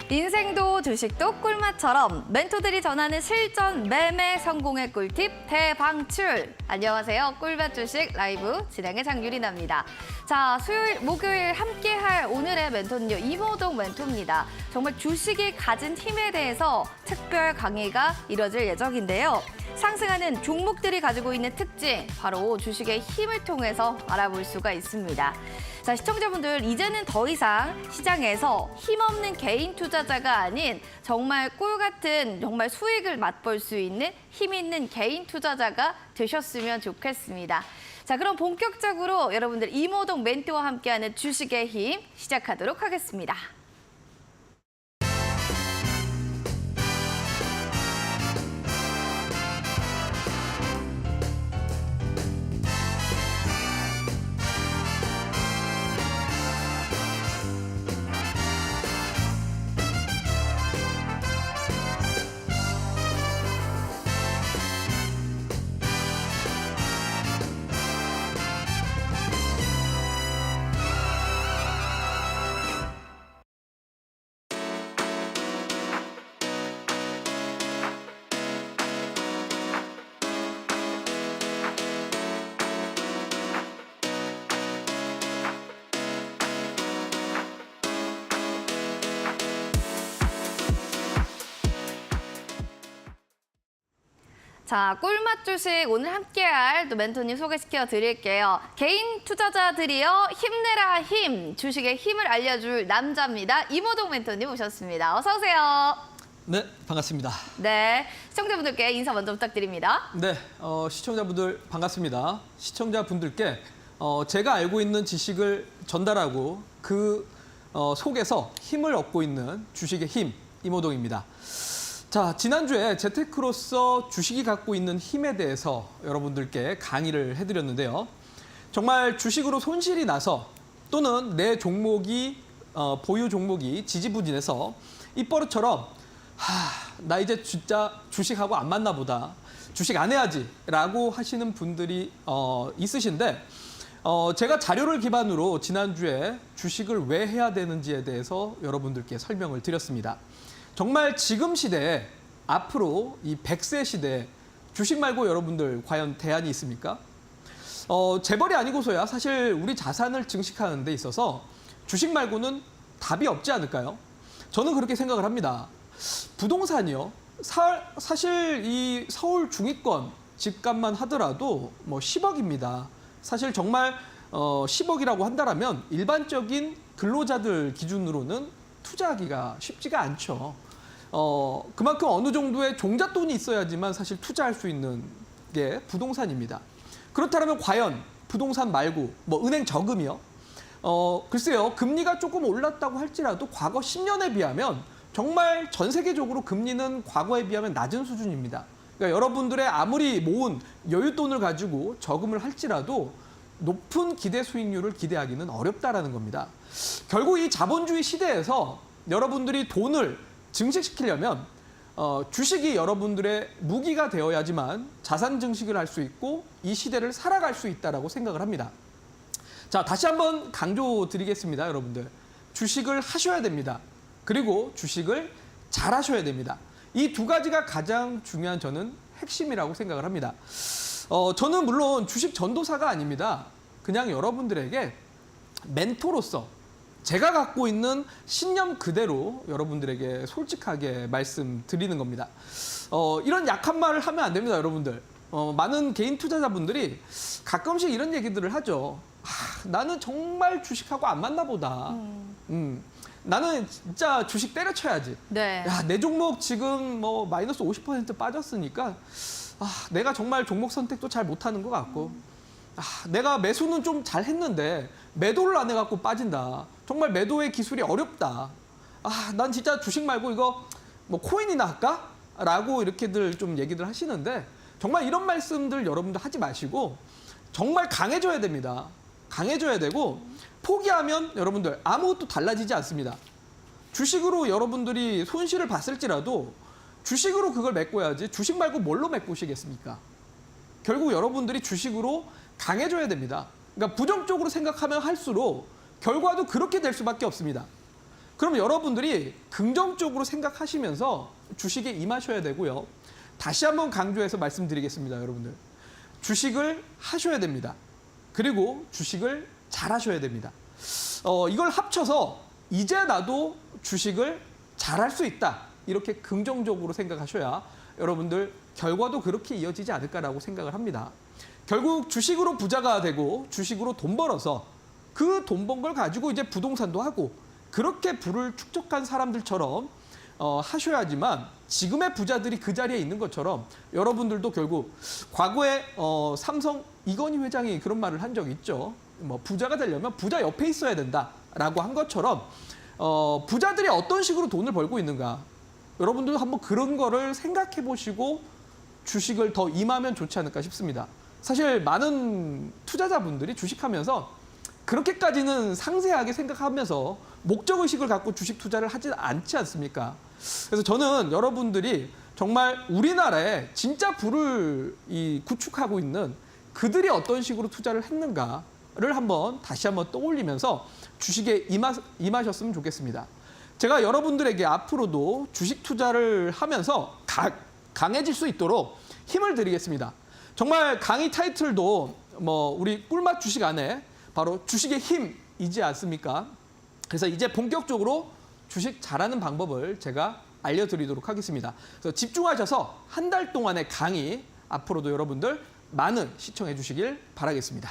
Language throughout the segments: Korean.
인생도 주식도 꿀맛처럼 멘토들이 전하는 실전 매매 성공의 꿀팁 대방출. 안녕하세요. 꿀맛 주식 라이브 진행의 장유리나입니다. 자, 수요일, 목요일 함께할 오늘의 멘토는요. 이모동 멘토입니다. 정말 주식이 가진 힘에 대해서 특별 강의가 이뤄질 예정인데요. 상승하는 종목들이 가지고 있는 특징, 바로 주식의 힘을 통해서 알아볼 수가 있습니다. 자, 시청자분들, 이제는 더 이상 시장에서 힘없는 개인 투자자가 아닌 정말 꿀 같은 정말 수익을 맛볼 수 있는 힘 있는 개인 투자자가 되셨으면 좋겠습니다. 자, 그럼 본격적으로 여러분들 이모동 멘토와 함께하는 주식의 힘 시작하도록 하겠습니다. 자, 꿀맛 주식 오늘 함께할 또 멘토님 소개시켜 드릴게요. 개인 투자자들이여 힘내라 힘, 주식의 힘을 알려줄 남자입니다. 이모동 멘토님 오셨습니다. 어서 오세요. 네, 반갑습니다. 네, 시청자분들께 인사 먼저 부탁드립니다. 네, 시청자분들 반갑습니다. 시청자분들께 제가 알고 있는 지식을 전달하고 그 속에서 힘을 얻고 있는 주식의 힘, 이모동입니다. 자, 지난주에 재테크로서 주식이 갖고 있는 힘에 대해서 여러분들께 강의를 해드렸는데요. 정말 주식으로 손실이 나서 또는 내 종목이 보유 종목이 지지부진해서 입버릇처럼 나 이제 진짜 주식하고 안 맞나 보다. 주식 안 해야지 라고 하시는 분들이 있으신데 제가 자료를 기반으로 지난주에 주식을 왜 해야 되는지에 대해서 여러분들께 설명을 드렸습니다. 정말 지금 시대에 앞으로 이 100세 시대에 주식 말고 여러분들 과연 대안이 있습니까? 재벌이 아니고서야 사실 우리 자산을 증식하는 데 있어서 주식 말고는 답이 없지 않을까요? 저는 그렇게 생각을 합니다. 부동산이요. 사실 이 서울 중위권 집값만 하더라도 뭐 10억입니다. 사실 정말 10억이라고 한다면 일반적인 근로자들 기준으로는 투자하기가 쉽지가 않죠. 그만큼 어느 정도의 종잣돈이 있어야지만 사실 투자할 수 있는 게 부동산입니다. 그렇다면 과연 부동산 말고 뭐 은행 저금이요? 글쎄요. 금리가 조금 올랐다고 할지라도 과거 10년에 비하면 정말 전 세계적으로 금리는 과거에 비하면 낮은 수준입니다. 그러니까 여러분들의 아무리 모은 여윳돈을 가지고 저금을 할지라도 높은 기대 수익률을 기대하기는 어렵다라는 겁니다. 결국 이 자본주의 시대에서 여러분들이 돈을 증식시키려면 주식이 여러분들의 무기가 되어야지만 자산 증식을 할 수 있고 이 시대를 살아갈 수 있다라고 생각을 합니다. 자, 다시 한번 강조드리겠습니다, 여러분들. 주식을 하셔야 됩니다. 그리고 주식을 잘 하셔야 됩니다. 이 두 가지가 가장 중요한 저는 핵심이라고 생각을 합니다. 저는 물론 주식 전도사가 아닙니다. 그냥 여러분들에게 멘토로서 제가 갖고 있는 신념 그대로 여러분들에게 솔직하게 말씀드리는 겁니다. 이런 약한 말을 하면 안 됩니다, 여러분들. 많은 개인 투자자분들이 가끔씩 이런 얘기들을 하죠. 나는 정말 주식하고 안 맞나 보다. 나는 진짜 주식 때려쳐야지. 네. 야, 내 종목 지금 뭐 마이너스 50% 빠졌으니까 내가 정말 종목 선택도 잘 못하는 것 같고 내가 매수는 좀 잘 했는데 매도를 안 해갖고 빠진다. 정말 매도의 기술이 어렵다. 난 진짜 주식 말고 이거 뭐 코인이나 할까? 라고 이렇게들 좀 얘기들 하시는데 정말 이런 말씀들 여러분들 하지 마시고 정말 강해져야 됩니다. 강해져야 되고 포기하면 여러분들 아무것도 달라지지 않습니다. 주식으로 여러분들이 손실을 봤을지라도 주식으로 그걸 메꿔야지 주식 말고 뭘로 메꾸시겠습니까? 결국 여러분들이 주식으로 강해져야 됩니다. 그러니까 부정적으로 생각하면 할수록 결과도 그렇게 될 수밖에 없습니다. 그럼 여러분들이 긍정적으로 생각하시면서 주식에 임하셔야 되고요. 다시 한번 강조해서 말씀드리겠습니다, 여러분들. 주식을 하셔야 됩니다. 그리고 주식을 잘 하셔야 됩니다. 이걸 합쳐서 이제 나도 주식을 잘할 수 있다. 이렇게 긍정적으로 생각하셔야 여러분들 결과도 그렇게 이어지지 않을까라고 생각을 합니다. 결국 주식으로 부자가 되고 주식으로 돈 벌어서 그 돈 번 걸 가지고 이제 부동산도 하고 그렇게 부를 축적한 사람들처럼 하셔야지만 지금의 부자들이 그 자리에 있는 것처럼 여러분들도 결국 과거에 삼성 이건희 회장이 그런 말을 한 적이 있죠. 뭐 부자가 되려면 부자 옆에 있어야 된다라고 한 것처럼 부자들이 어떤 식으로 돈을 벌고 있는가 여러분들도 한번 그런 거를 생각해 보시고 주식을 더 임하면 좋지 않을까 싶습니다. 사실 많은 투자자분들이 주식하면서 그렇게까지는 상세하게 생각하면서 목적의식을 갖고 주식 투자를 하지 않지 않습니까? 그래서 저는 여러분들이 정말 우리나라에 진짜 부를 구축하고 있는 그들이 어떤 식으로 투자를 했는가를 다시 한번 떠올리면서 주식에 임하셨으면 좋겠습니다. 제가 여러분들에게 앞으로도 주식 투자를 하면서 강해질 수 있도록 힘을 드리겠습니다. 정말 강의 타이틀도 우리 꿀맛 주식 안에 바로 주식의 힘이지 않습니까? 그래서 이제 본격적으로 주식 잘하는 방법을 제가 알려드리도록 하겠습니다. 그래서 집중하셔서 한 달 동안의 강의 앞으로도 여러분들 많은 시청해 주시길 바라겠습니다.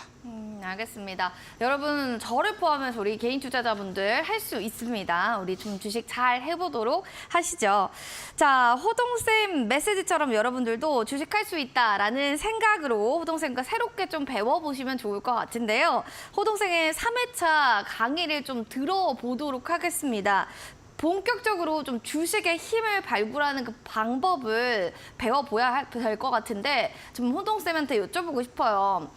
알겠습니다. 여러분 저를 포함해서 우리 개인 투자자분들 할 수 있습니다. 우리 좀 주식 잘 해보도록 하시죠. 자, 호동쌤 메시지처럼 여러분들도 주식할 수 있다라는 생각으로 호동쌤과 새롭게 좀 배워보시면 좋을 것 같은데요. 호동쌤의 3회차 강의를 좀 들어보도록 하겠습니다. 본격적으로 좀 주식의 힘을 발굴하는 그 방법을 배워봐야 될 것 같은데 좀 호동쌤한테 여쭤보고 싶어요.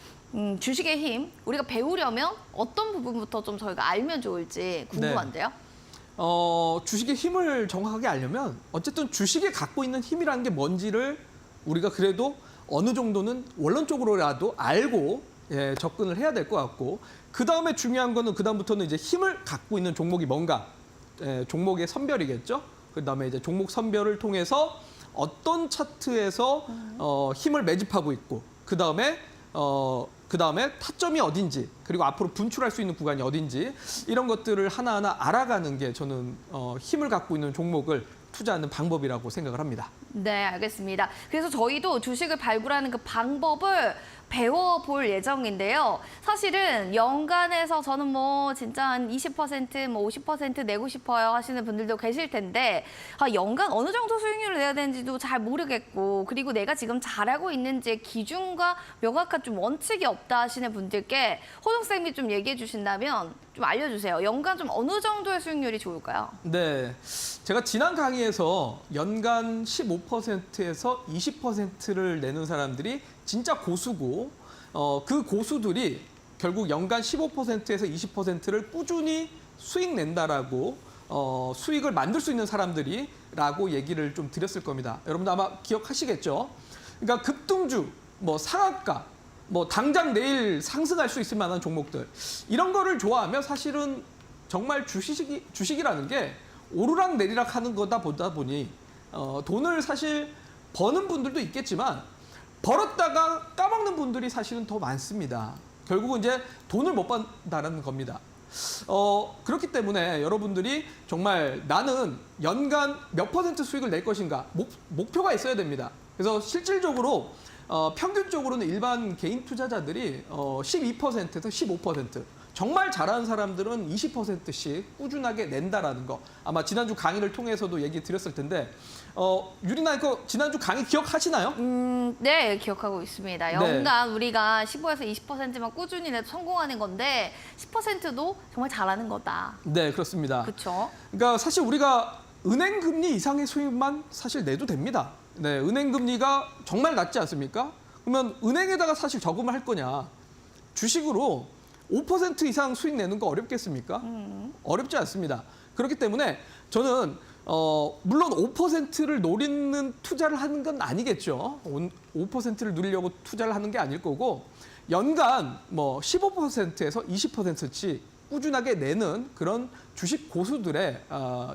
주식의 힘, 우리가 배우려면 어떤 부분부터 좀 저희가 알면 좋을지 궁금한데요. 네. 주식의 힘을 정확하게 알려면 어쨌든 주식이 갖고 있는 힘이라는 게 뭔지를 우리가 그래도 어느 정도는 원론적으로라도 알고 접근을 해야 될 것 같고 그 다음에 중요한 거는 그 다음부터는 이제 힘을 갖고 있는 종목이 뭔가 종목의 선별이겠죠. 그 다음에 이제 종목 선별을 통해서 어떤 차트에서 힘을 매집하고 있고 그 다음에 타점이 어딘지 그리고 앞으로 분출할 수 있는 구간이 어딘지 이런 것들을 하나하나 알아가는 게 저는 힘을 갖고 있는 종목을 투자하는 방법이라고 생각을 합니다. 네, 알겠습니다. 그래서 저희도 주식을 발굴하는 그 방법을 배워볼 예정인데요. 사실은 연간에서 저는 뭐 진짜 한 20%, 뭐 50% 내고 싶어요 하시는 분들도 계실 텐데 연간 어느 정도 수익률을 내야 되는지도 잘 모르겠고 그리고 내가 지금 잘하고 있는지의 기준과 명확한 좀 원칙이 없다 하시는 분들께 호동쌤이 좀 얘기해 주신다면 좀 알려주세요. 연간 좀 어느 정도의 수익률이 좋을까요? 네, 제가 지난 강의에서 연간 15%에서 20%를 내는 사람들이 진짜 고수고 그 고수들이 결국 연간 15%에서 20%를 꾸준히 수익 낸다라고 수익을 만들 수 있는 사람들이라고 얘기를 좀 드렸을 겁니다. 여러분도 아마 기억하시겠죠? 그러니까 급등주, 상한가, 당장 내일 상승할 수 있을 만한 종목들 이런 거를 좋아하면 사실은 정말 주식이라는 게 오르락 내리락 하는 거다 보다 보니 돈을 사실 버는 분들도 있겠지만 벌었다가 까먹는 분들이 사실은 더 많습니다. 결국은 이제 돈을 못 번다는 겁니다. 그렇기 때문에 여러분들이 정말 나는 연간 몇 % 수익을 낼 것인가 목표가 있어야 됩니다. 그래서 실질적으로 평균적으로는 일반 개인 투자자들이 12%에서 15% 정말 잘하는 사람들은 20%씩 꾸준하게 낸다라는 거 아마 지난주 강의를 통해서도 얘기 드렸을 텐데 유리나 이거 지난주 강의 기억하시나요? 네, 기억하고 있습니다. 연간 우리가 15에서 20%만 꾸준히 내도 성공하는 건데 10%도 정말 잘하는 거다. 네, 그렇습니다. 그렇죠. 그러니까 사실 우리가 은행 금리 이상의 수익만 사실 내도 됩니다. 네, 은행 금리가 정말 낮지 않습니까? 그러면 은행에다가 사실 저금을 할 거냐? 주식으로 5% 이상 수익 내는 거 어렵겠습니까? 어렵지 않습니다. 그렇기 때문에 저는 물론 5%를 노리는 투자를 하는 건 아니겠죠. 5%를 누리려고 투자를 하는 게 아닐 거고 연간 15%에서 20%씩 꾸준하게 내는 그런 주식 고수들의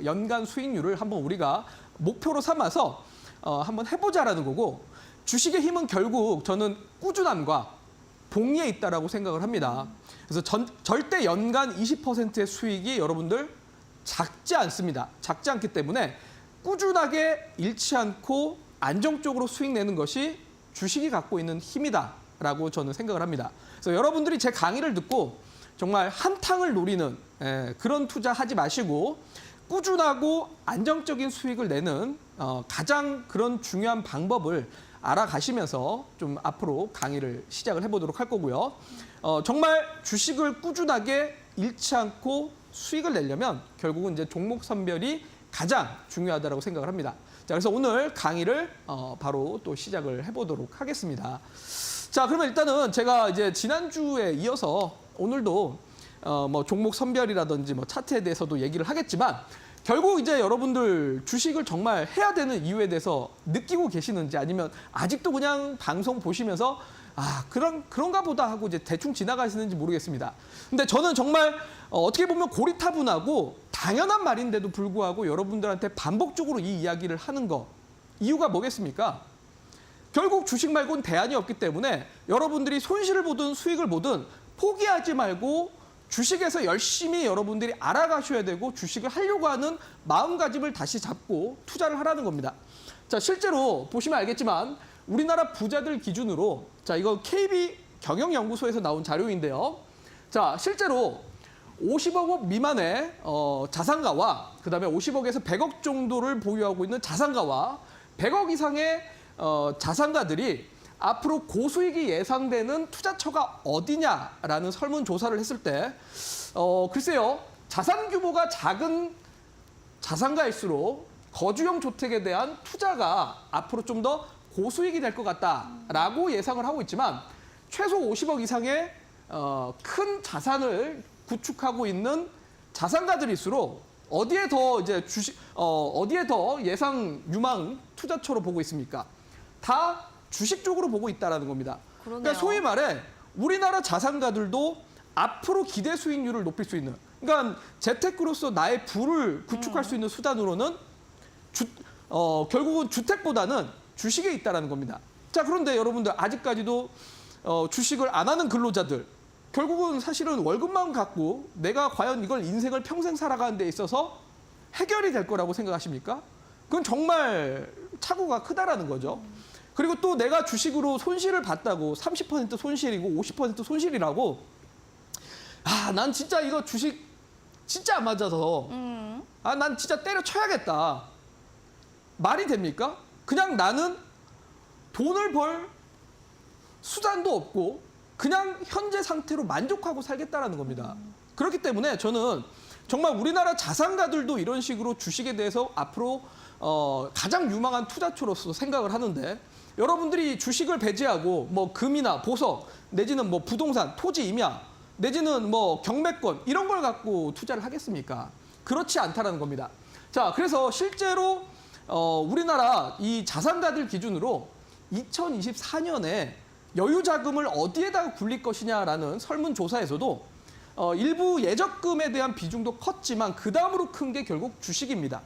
연간 수익률을 한번 우리가 목표로 삼아서 한번 해보자라는 거고, 주식의 힘은 결국 저는 꾸준함과 복리에 있다라고 생각을 합니다. 그래서 절대 연간 20%의 수익이 여러분들 작지 않습니다. 작지 않기 때문에 꾸준하게 잃지 않고 안정적으로 수익 내는 것이 주식이 갖고 있는 힘이다라고 저는 생각을 합니다. 그래서 여러분들이 제 강의를 듣고 정말 한탕을 노리는 그런 투자하지 마시고 꾸준하고 안정적인 수익을 내는 가장 그런 중요한 방법을 알아가시면서 좀 앞으로 강의를 시작을 해보도록 할 거고요. 정말 주식을 꾸준하게 잃지 않고 수익을 내려면 결국은 이제 종목 선별이 가장 중요하다고 생각을 합니다. 자, 그래서 오늘 강의를 바로 또 시작을 해보도록 하겠습니다. 자, 그러면 일단은 제가 이제 지난주에 이어서 오늘도 뭐 종목 선별이라든지 뭐 차트에 대해서도 얘기를 하겠지만, 결국 이제 여러분들 주식을 정말 해야 되는 이유에 대해서 느끼고 계시는지, 아니면 아직도 그냥 방송 보시면서 그런가 보다 하고 이제 대충 지나가시는지 모르겠습니다. 근데 저는 정말 어떻게 보면 고리타분하고 당연한 말인데도 불구하고 여러분들한테 반복적으로 이 이야기를 하는 거, 이유가 뭐겠습니까? 결국 주식 말고는 대안이 없기 때문에 여러분들이 손실을 보든 수익을 보든 포기하지 말고 주식에서 열심히 여러분들이 알아가셔야 되고, 주식을 하려고 하는 마음가짐을 다시 잡고 투자를 하라는 겁니다. 자, 실제로 보시면 알겠지만 우리나라 부자들 기준으로, 자, 이거 KB 경영연구소에서 나온 자료인데요. 자, 실제로 50억 원 미만의 자산가와 그다음에 50억에서 100억 정도를 보유하고 있는 자산가와 100억 이상의 자산가들이 앞으로 고수익이 예상되는 투자처가 어디냐라는 설문조사를 했을 때 글쎄요, 자산 규모가 작은 자산가일수록 거주용 주택에 대한 투자가 앞으로 좀 더 고수익이 될 것 같다라고 예상을 하고 있지만, 최소 50억 이상의 큰 자산을 구축하고 있는 자산가들일수록 어디에 더 이제 어디에 더 예상 유망 투자처로 보고 있습니까? 다 주식 쪽으로 보고 있다라는 겁니다. 그러네요. 그러니까 소위 말해 우리나라 자산가들도 앞으로 기대 수익률을 높일 수 있는, 그러니까 재테크로서 나의 부를 구축할 수 있는 수단으로는 결국은 주택보다는 주식에 있다라는 겁니다. 자, 그런데 여러분들 아직까지도 주식을 안 하는 근로자들, 결국은 사실은 월급만 갖고 내가 과연 이걸 인생을 평생 살아가는 데 있어서 해결이 될 거라고 생각하십니까? 그건 정말 착오가 크다라는 거죠. 그리고 또 내가 주식으로 손실을 봤다고 30% 손실이고 50% 손실이라고, 난 진짜 이거 주식 진짜 안 맞아서 난 진짜 때려쳐야겠다. 말이 됩니까? 그냥 나는 돈을 벌 수단도 없고 그냥 현재 상태로 만족하고 살겠다라는 겁니다. 그렇기 때문에 저는 정말 우리나라 자산가들도 이런 식으로 주식에 대해서 앞으로 가장 유망한 투자처로서 생각을 하는데, 여러분들이 주식을 배제하고 뭐 금이나 보석 내지는 뭐 부동산, 토지 임야 내지는 뭐 경매권 이런 걸 갖고 투자를 하겠습니까? 그렇지 않다라는 겁니다. 자, 그래서 실제로 우리나라 이 자산가들 기준으로 2024년에 여유 자금을 어디에다가 굴릴 것이냐라는 설문조사에서도 일부 예적금에 대한 비중도 컸지만 그 다음으로 큰 게 결국 주식입니다.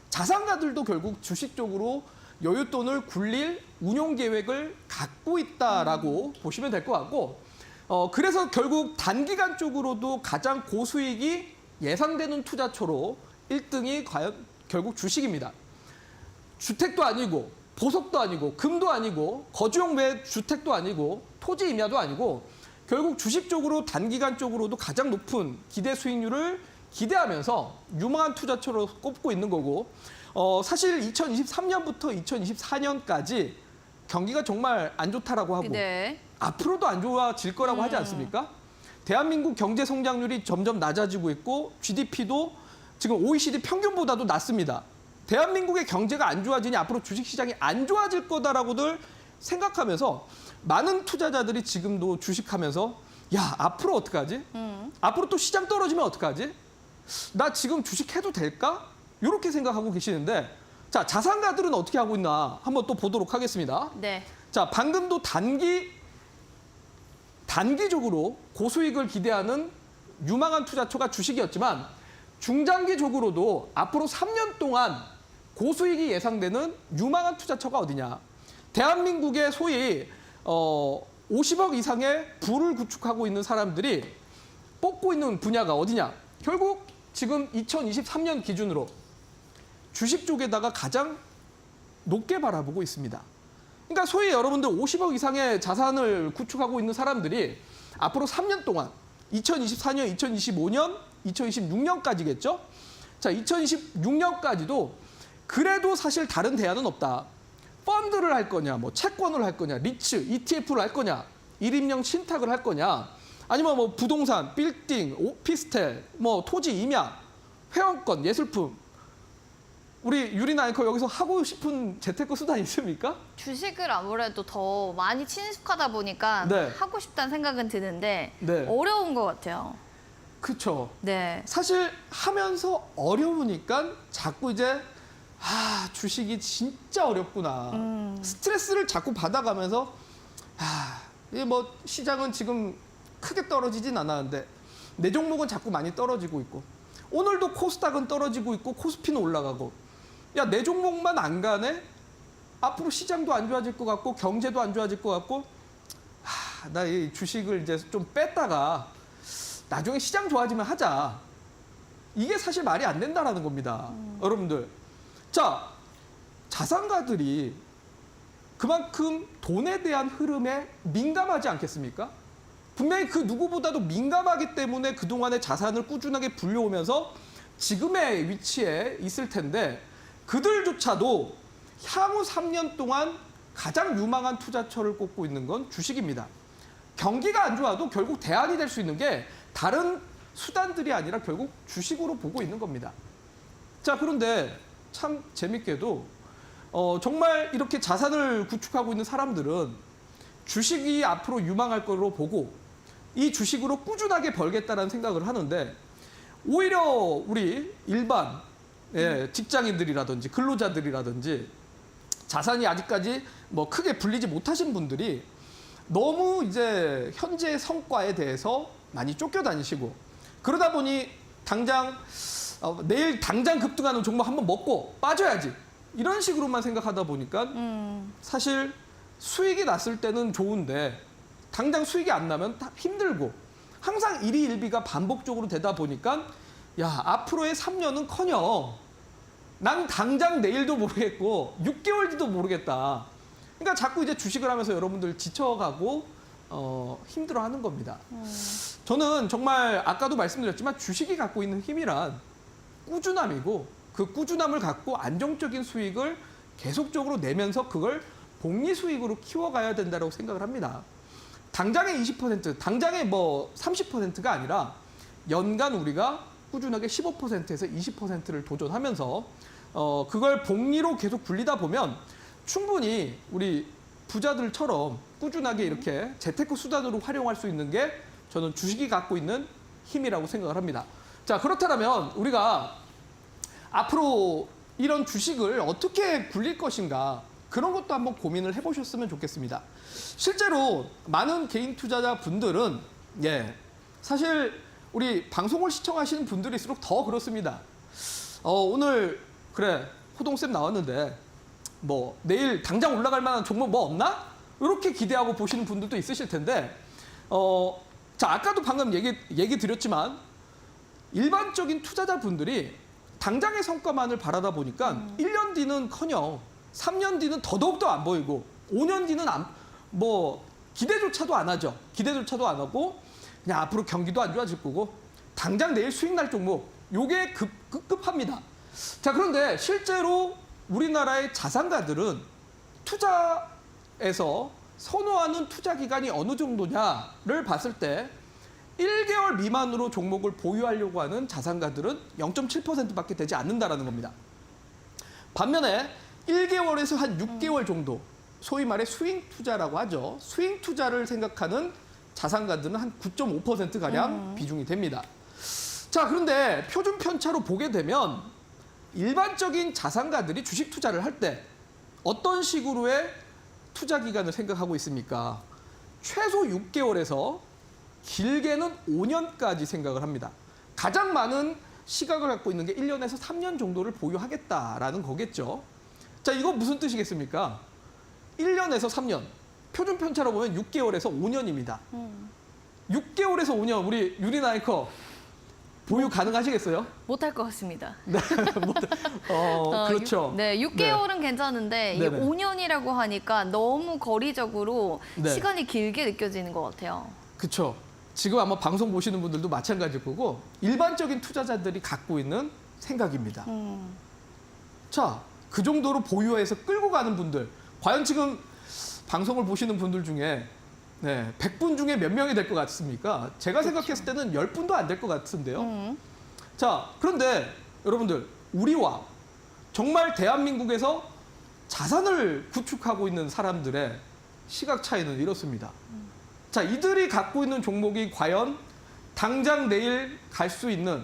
자산가들도 결국 주식 쪽으로 여윳돈을 굴릴 운용 계획을 갖고 있다라고 보시면 될 것 같고, 그래서 결국 단기간 쪽으로도 가장 고수익이 예상되는 투자처로 1등이 과연 결국 주식입니다. 주택도 아니고 보석도 아니고 금도 아니고 거주용 매 주택도 아니고 토지 임야도 아니고 결국 주식 쪽으로 단기간 쪽으로도 가장 높은 기대 수익률을 기대하면서 유망한 투자처로 꼽고 있는 거고, 사실 2023년부터 2024년까지 경기가 정말 안 좋다라고 하고 네. 앞으로도 안 좋아질 거라고 하지 않습니까? 대한민국 경제 성장률이 점점 낮아지고 있고 GDP도 지금 OECD 평균보다도 낮습니다. 대한민국의 경제가 안 좋아지니 앞으로 주식시장이 안 좋아질 거다라고들 생각하면서 많은 투자자들이 지금도 주식하면서 야, 앞으로 어떡하지? 앞으로 또 시장 떨어지면 어떡하지? 나 지금 주식해도 될까? 이렇게 생각하고 계시는데, 자, 자산가들은 어떻게 하고 있나 한번 또 보도록 하겠습니다. 네. 자, 방금도 단기적으로 고수익을 기대하는 유망한 투자처가 주식이었지만 중장기적으로도 앞으로 3년 동안 고수익이 예상되는 유망한 투자처가 어디냐. 대한민국의 소위 50억 이상의 부를 구축하고 있는 사람들이 뽑고 있는 분야가 어디냐. 결국 지금 2023년 기준으로 주식 쪽에다가 가장 높게 바라보고 있습니다. 그러니까 소위 여러분들 50억 이상의 자산을 구축하고 있는 사람들이 앞으로 3년 동안 2024년, 2025년, 2026년까지겠죠? 자, 2026년까지도 그래도 사실 다른 대안은 없다. 펀드를 할 거냐, 뭐 채권을 할 거냐, 리츠, ETF를 할 거냐, 1인명 신탁을 할 거냐, 아니면 뭐 부동산, 빌딩, 오피스텔, 뭐 토지 임야, 회원권, 예술품. 우리 유리나 앵커 여기서 하고 싶은 재테크 수단 있습니까? 주식을 아무래도 더 많이 친숙하다 보니까 네. 하고 싶다는 생각은 드는데 네. 어려운 것 같아요. 그렇죠. 네. 사실 하면서 어려우니까 자꾸 이제 주식이 진짜 어렵구나. 스트레스를 자꾸 받아가면서 이게 뭐 시장은 지금 크게 떨어지진 않았는데 내 종목은 자꾸 많이 떨어지고 있고 오늘도 코스닥은 떨어지고 있고 코스피는 올라가고 야, 내 종목만 안 가네? 앞으로 시장도 안 좋아질 것 같고 경제도 안 좋아질 것 같고 나 이 주식을 이제 좀 뺐다가 나중에 시장 좋아지면 하자. 이게 사실 말이 안 된다라는 겁니다. 여러분들. 자, 자산가들이 그만큼 돈에 대한 흐름에 민감하지 않겠습니까? 분명히 그 누구보다도 민감하기 때문에 그동안의 자산을 꾸준하게 불려오면서 지금의 위치에 있을 텐데 그들조차도 향후 3년 동안 가장 유망한 투자처를 꼽고 있는 건 주식입니다. 경기가 안 좋아도 결국 대안이 될 수 있는 게 다른 수단들이 아니라 결국 주식으로 보고 있는 겁니다. 자, 그런데 참 재밌게도 정말 이렇게 자산을 구축하고 있는 사람들은 주식이 앞으로 유망할 거로 보고 이 주식으로 꾸준하게 벌겠다는 생각을 하는데 오히려 우리 일반 직장인들이라든지 근로자들이라든지 자산이 아직까지 뭐 크게 불리지 못하신 분들이 너무 이제 현재의 성과에 대해서 많이 쫓겨다니시고 그러다 보니 당장 내일 당장 급등하는 종목 한번 먹고 빠져야지 이런 식으로만 생각하다 보니까 사실 수익이 났을 때는 좋은데 당장 수익이 안 나면 다 힘들고 항상 일희일비가 반복적으로 되다 보니까 야, 앞으로의 3년은커녕 난 당장 내일도 모르겠고 6개월 뒤도 모르겠다. 그러니까 자꾸 이제 주식을 하면서 여러분들 지쳐가고 힘들어하는 겁니다. 저는 정말 아까도 말씀드렸지만 주식이 갖고 있는 힘이란 꾸준함이고 그 꾸준함을 갖고 안정적인 수익을 계속적으로 내면서 그걸 복리 수익으로 키워가야 된다고 생각을 합니다. 당장의 20%, 당장의 뭐 30%가 아니라 연간 우리가 꾸준하게 15%에서 20%를 도전하면서 그걸 복리로 계속 굴리다 보면 충분히 우리 부자들처럼 꾸준하게 이렇게 재테크 수단으로 활용할 수 있는 게 저는 주식이 갖고 있는 힘이라고 생각을 합니다. 자, 그렇다면 우리가 앞으로 이런 주식을 어떻게 굴릴 것인가 그런 것도 한번 고민을 해보셨으면 좋겠습니다. 실제로 많은 개인 투자자 분들은 사실 우리 방송을 시청하시는 분들일수록 더 그렇습니다. 오늘 그래 호동쌤 나왔는데 뭐 내일 당장 올라갈 만한 종목 뭐 없나? 이렇게 기대하고 보시는 분들도 있으실 텐데 자, 아까도 방금 얘기 드렸지만 일반적인 투자자분들이 당장의 성과만을 바라다 보니까 1년 뒤는커녕 3년 뒤는 더더욱더 안 보이고 5년 뒤는 뭐 기대조차도 안 하죠. 기대조차도 안 하고 그냥 앞으로 경기도 안 좋아질 거고 당장 내일 수익 날 종목 요게 급급합니다. 자, 그런데 실제로 우리나라의 자산가들은 투자에서 선호하는 투자 기간이 어느 정도냐를 봤을 때 1개월 미만으로 종목을 보유하려고 하는 자산가들은 0.7%밖에 되지 않는다라는 겁니다. 반면에 1개월에서 한 6개월 정도 소위 말해 스윙 투자라고 하죠. 스윙 투자를 생각하는 자산가들은 한 9.5%가량 비중이 됩니다. 자, 그런데 표준 편차로 보게 되면 일반적인 자산가들이 주식 투자를 할 때 어떤 식으로의 투자 기간을 생각하고 있습니까? 최소 6개월에서 길게는 5년까지 생각을 합니다. 가장 많은 시각을 갖고 있는 게 1년에서 3년 정도를 보유하겠다라는 거겠죠. 자, 이거 무슨 뜻이겠습니까? 1년에서 3년, 표준 편차로 보면 6개월에서 5년입니다. 6개월에서 5년, 우리 유리나 앵커 보유 가능하시겠어요? 못할 것 같습니다. 네, 그렇죠. 네, 6개월은 괜찮은데 이게 네네. 5년이라고 하니까 너무 거리적으로 네. 시간이 길게 느껴지는 것 같아요. 그렇죠. 지금 아마 방송 보시는 분들도 마찬가지일 거고 일반적인 투자자들이 갖고 있는 생각입니다. 자, 그 정도로 보유해서 끌고 가는 분들, 과연 지금 방송을 보시는 분들 중에 100분 중에 몇 명이 될 것 같습니까? 제가 생각했을 때는 10분도 안 될 것 같은데요. 자, 그런데 여러분들, 우리와 정말 대한민국에서 자산을 구축하고 있는 사람들의 시각 차이는 이렇습니다. 자, 이들이 갖고 있는 종목이 과연 당장 내일 갈 수 있는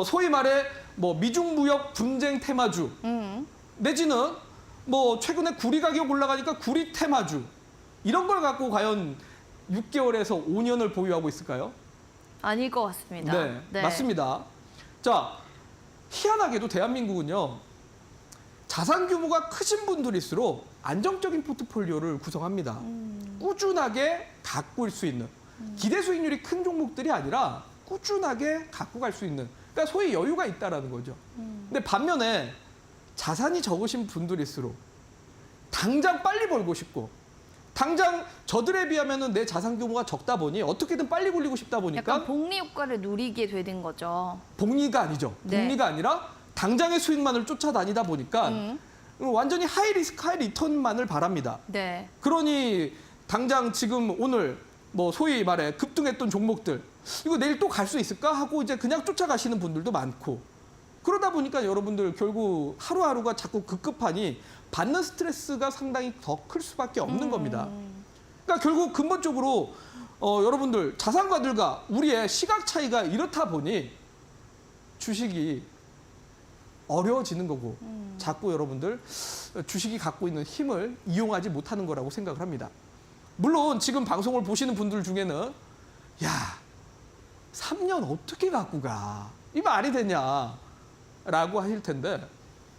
소위 말해 뭐 미중 무역 분쟁 테마주 내지는 뭐 최근에 구리 가격 올라가니까 구리 테마주 이런 걸 갖고 과연 6개월에서 5년을 보유하고 있을까요? 아닐 것 같습니다. 네, 맞습니다. 자, 희한하게도 대한민국은요. 자산 규모가 크신 분들일수록 안정적인 포트폴리오를 구성합니다. 꾸준하게 가꿀 수 있는 기대 수익률이 큰 종목들이 아니라 꾸준하게 갖고 갈 수 있는, 그러니까 소위 여유가 있다라는 거죠. 근데 반면에 자산이 적으신 분들일수록 당장 빨리 벌고 싶고 당장 저들에 비하면 내 자산 규모가 적다 보니 어떻게든 빨리 굴리고 싶다 보니까 약간 복리 효과를 누리게 되는 거죠. 복리가 아니죠. 네. 복리가 아니라 당장의 수익만을 쫓아다니다 보니까 완전히 하이 리스크 하이 리턴만을 바랍니다. 네. 그러니 당장 지금 오늘 뭐 소위 말해 급등했던 종목들 이거 내일 또 갈 수 있을까 하고 이제 그냥 쫓아가시는 분들도 많고 그러다 보니까 여러분들 결국 하루하루가 자꾸 급급하니 받는 스트레스가 상당히 더 클 수밖에 없는 겁니다. 그러니까 결국 근본적으로 여러분들 자산가들과 우리의 시각 차이가 이렇다 보니 주식이 어려워지는 거고 자꾸 여러분들 주식이 갖고 있는 힘을 이용하지 못하는 거라고 생각을 합니다. 물론 지금 방송을 보시는 분들 중에는 야 3년 어떻게 갖고 가? 이 말이 되냐라고 하실 텐데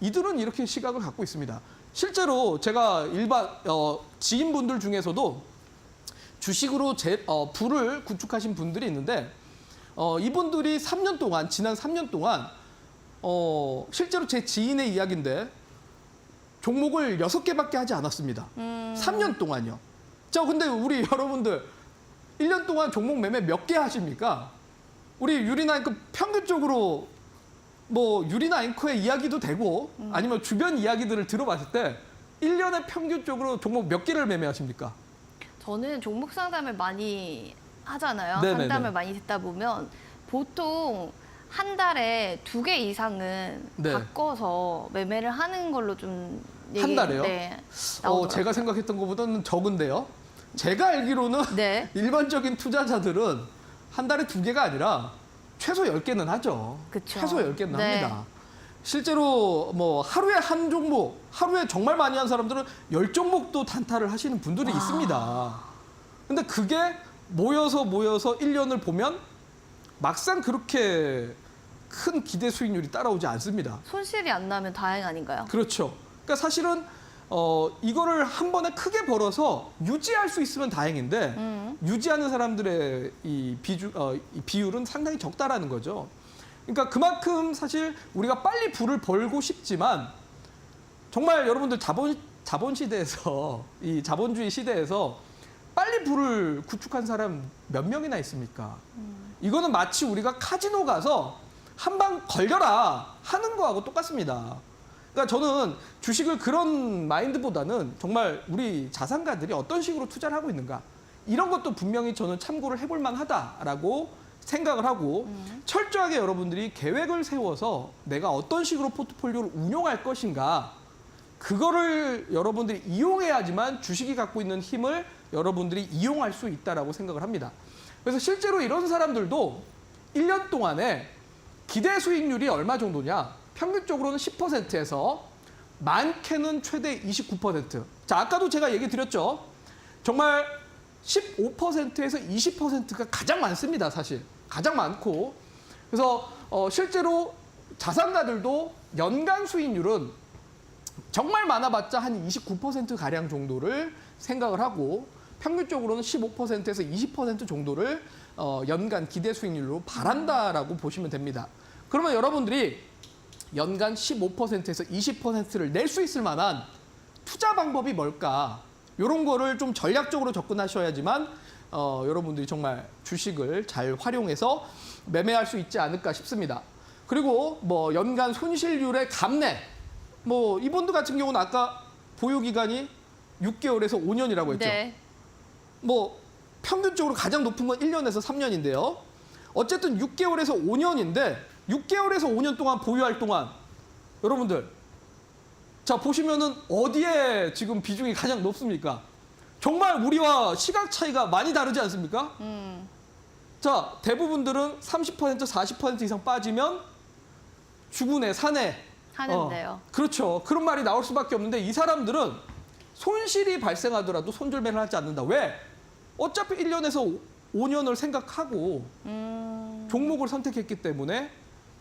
이들은 이렇게 시각을 갖고 있습니다. 실제로 제가 일반 지인분들 중에서도 주식으로 부를 구축하신 분들이 있는데 이분들이 3년 동안 지난 3년 동안 실제로 제 지인의 이야기인데 종목을 6개밖에 하지 않았습니다. 3년 동안요. 자, 근데 우리 여러분들 1년 동안 종목 매매 몇 개 하십니까? 우리 유리나 앵커 평균적으로 뭐 유리나 앵커의 이야기도 되고 아니면 주변 이야기들을 들어봤을 때 1년에 평균적으로 종목 몇 개를 매매하십니까? 저는 종목 상담을 많이 하잖아요. 네네네. 상담을 많이 듣다 보면 보통 한 달에 2개 이상은 네. 바꿔서 매매를 하는 걸로 좀 한 달에요? 네, 나오더라고요. 제가 생각했던 것보다는 적은데요. 제가 알기로는 네. 일반적인 투자자들은 한 달에 2개가 아니라 최소 10개는 하죠. 그쵸. 최소 10개는 네. 합니다. 실제로 뭐 하루에 한 종목, 하루에 정말 많이 한 사람들은 10종목도 단타를 하시는 분들이 있습니다. 근데 그게 모여서 1년을 보면 막상 그렇게 큰 기대 수익률이 따라오지 않습니다. 손실이 안 나면 다행 아닌가요? 그렇죠. 그러니까 사실은 이거를 한 번에 크게 벌어서 유지할 수 있으면 다행인데 유지하는 사람들의 이 비율은 상당히 적다라는 거죠. 그러니까 그만큼 사실 우리가 빨리 부를 벌고 싶지만 정말 여러분들 자본 시대에서 이 자본주의 시대에서 빨리 부를 구축한 사람 몇 명이나 있습니까? 이거는 마치 우리가 카지노 가서 한 방 걸려라 하는 거하고 똑같습니다. 그러니까 저는 주식을 그런 마인드보다는 정말 우리 자산가들이 어떤 식으로 투자를 하고 있는가 이런 것도 분명히 저는 참고를 해볼 만하다라고 생각을 하고 철저하게 여러분들이 계획을 세워서 내가 어떤 식으로 포트폴리오를 운용할 것인가 그거를 여러분들이 이용해야지만 주식이 갖고 있는 힘을 여러분들이 이용할 수 있다라고 생각을 합니다. 그래서 실제로 이런 사람들도 1년 동안에 기대 수익률이 얼마 정도냐? 평균적으로는 10%에서 많게는 최대 29%. 자, 아까도 제가 얘기 드렸죠. 정말 15%에서 20%가 가장 많습니다, 사실. 가장 많고. 그래서 실제로 자산가들도 연간 수익률은 정말 많아봤자 한 29%가량 정도를 생각을 하고 평균적으로는 15%에서 20% 정도를 연간 기대 수익률로 바란다라고 보시면 됩니다. 그러면 여러분들이 연간 15%에서 20%를 낼 수 있을 만한 투자 방법이 뭘까? 이런 거를 좀 전략적으로 접근하셔야지만 여러분들이 정말 주식을 잘 활용해서 매매할 수 있지 않을까 싶습니다. 그리고 뭐 연간 손실률의 감내, 뭐 이분들 같은 경우는 아까 보유 기간이 6개월에서 5년이라고 했죠. 네. 뭐 평균적으로 가장 높은 건 1년에서 3년인데요. 어쨌든 6개월에서 5년인데 6개월에서 5년 동안 보유할 동안 여러분들 자 보시면은 어디에 지금 비중이 가장 높습니까? 정말 우리와 시각 차이가 많이 다르지 않습니까? 자 대부분들은 30% 40% 이상 빠지면 죽으네 사네 하는데요. 그렇죠. 그런 말이 나올 수밖에 없는데 이 사람들은 손실이 발생하더라도 손절매를 하지 않는다. 왜? 어차피 1년에서 5년을 생각하고 종목을 선택했기 때문에